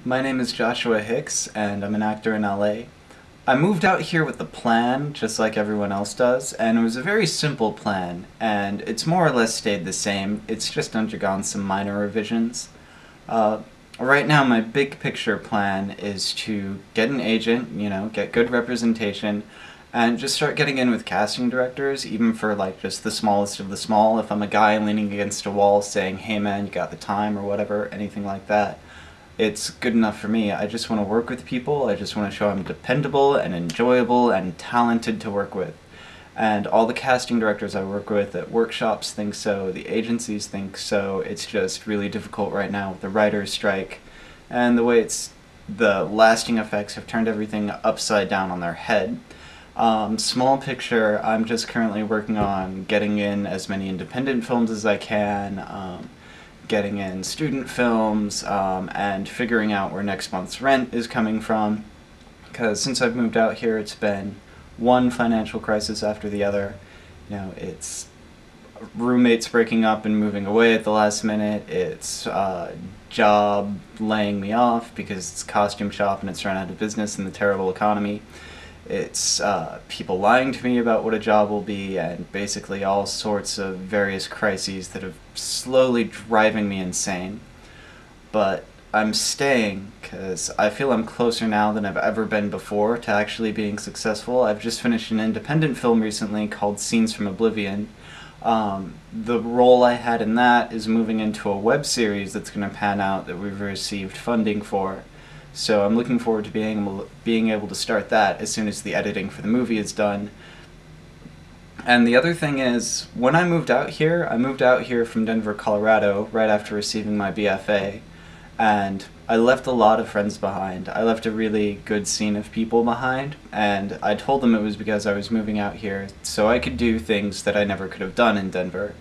My name is Joshua Hicks, and I'm an actor in LA. I moved out here with a plan, just like everyone else does, and it was a very simple plan, and it's more or less stayed the same. It's just undergone some minor revisions. Right now, my big picture plan is to get an agent, get good representation, and just start getting in with casting directors, even for like just the smallest of the small. If I'm a guy leaning against a wall saying, "Hey man, you got the time," or whatever, anything like that, it's good enough for me. I just want to work with people. I just want to show I'm dependable and enjoyable and talented to work with. And all the casting directors I work with at workshops think so, the agencies think so. It's just really difficult right now with the writer's strike and the way the lasting effects have turned everything upside down on their head. Small picture, I'm just currently working on getting in as many independent films as I can, getting in student films, and figuring out where next month's rent is coming from. Because since I've moved out here, it's been one financial crisis after the other. It's roommates breaking up and moving away at the last minute. It's job laying me off because it's a costume shop and it's run out of business in the terrible economy. It's people lying to me about what a job will be, and basically all sorts of various crises that are slowly driving me insane. But I'm staying because I feel I'm closer now than I've ever been before to actually being successful. I've just finished an independent film recently called Scenes from Oblivion. The role I had in that is moving into a web series that's going to pan out that we've received funding for. So I'm looking forward to being able to start that as soon as the editing for the movie is done. And the other thing is, when I moved out here from Denver, Colorado, right after receiving my BFA, and I left a lot of friends behind. I left a really good scene of people behind, and I told them it was because I was moving out here so I could do things that I never could have done in Denver.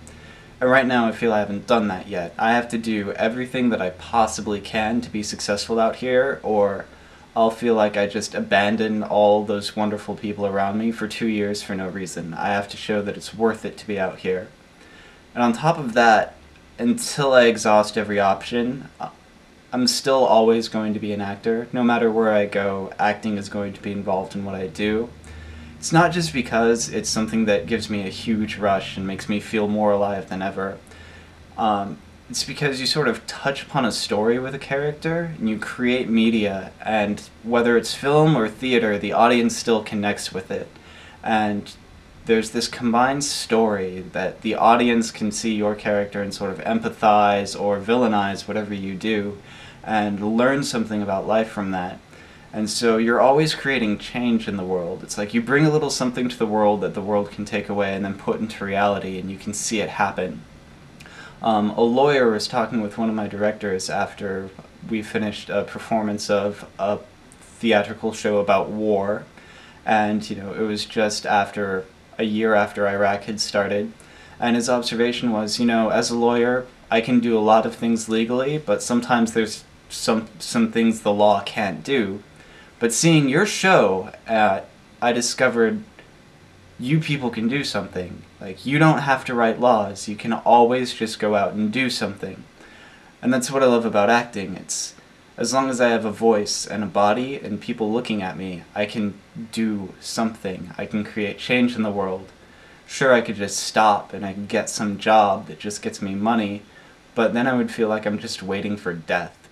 And right now I feel I haven't done that yet. I have to do everything that I possibly can to be successful out here, or I'll feel like I just abandon all those wonderful people around me for 2 years for no reason. I have to show that it's worth it to be out here. And on top of that, until I exhaust every option, I'm still always going to be an actor. No matter where I go, acting is going to be involved in what I do. It's not just because it's something that gives me a huge rush and makes me feel more alive than ever. It's because you sort of touch upon a story with a character, and you create media, and whether it's film or theater, the audience still connects with it. And there's this combined story that the audience can see your character and sort of empathize or villainize whatever you do, and learn something about life from that. And so you're always creating change in the world. It's like you bring a little something to the world that the world can take away and then put into reality, and you can see it happen. A lawyer was talking with one of my directors after we finished a performance of a theatrical show about war, and it was just after a year after Iraq had started, and his observation was, as a lawyer, I can do a lot of things legally, but sometimes there's some things the law can't do. But seeing your show, I discovered you people can do something. Like, you don't have to write laws. You can always just go out and do something. And that's what I love about acting. It's, as long as I have a voice and a body and people looking at me, I can do something. I can create change in the world. Sure, I could just stop and I could get some job that just gets me money, but then I would feel like I'm just waiting for death.